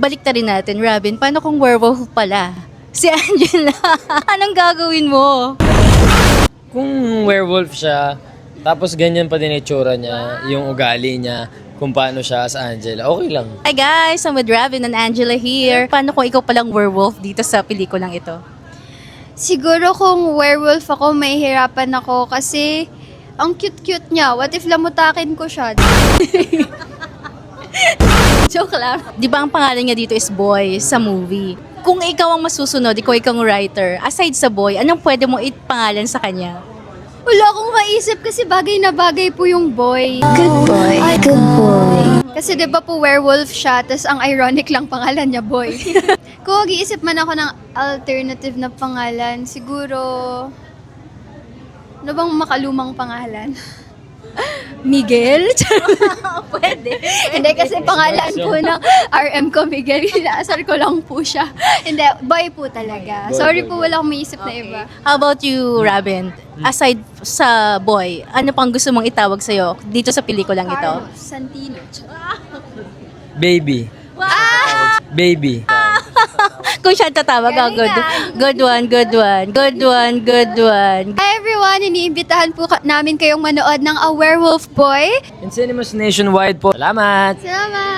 balik rin natin, Robin, paano kung werewolf pala? Si Angela, anong gagawin mo? Kung werewolf siya, tapos ganyan pa din itsura niya, yung ugali niya, kung paano siya as Angela, okay lang. Hi guys, I'm with Robin and Angela here. Paano kung ikaw palang werewolf dito sa pelikulang ito? Siguro kung werewolf ako, mahihirapan ako kasi ang cute-cute niya. What if lamutakin ko siya? Joke lang. Di ba ang pangalan niya dito is Boy sa movie? Kung ikaw ang masusunod, ikaw ang writer, aside sa Boy, anong pwede mo ipangalan sa kanya? Wala akong maisip kasi bagay na bagay po yung boy. Good boy, good boy. Kasi di ba po werewolf siya, tas ang ironic lang pangalan niya boy. Kung mag-iisip man ako ng alternative na pangalan, siguro, ano bang makalumang pangalan? Miguel? Pwede. Hindi kasi pangalan po ng RM ko, Miguel. Inaasar ko lang po siya. Hindi, boy po talaga. Boy, Sorry boy, po, boy. wala akong maisip na iba. How about you, Robin? Aside sa Boy, ano pang gusto mong itawag sa'yo dito sa pelikulang ito? Carlos Santino. Baby. Baby. Kung siya tatawag, Galing good. ah. Good one, good one. Good one, good one. Hi everyone! Iniimbitahan po namin kayong manood ng A Werewolf Boy. In cinemas nationwide po. Salamat! Salamat!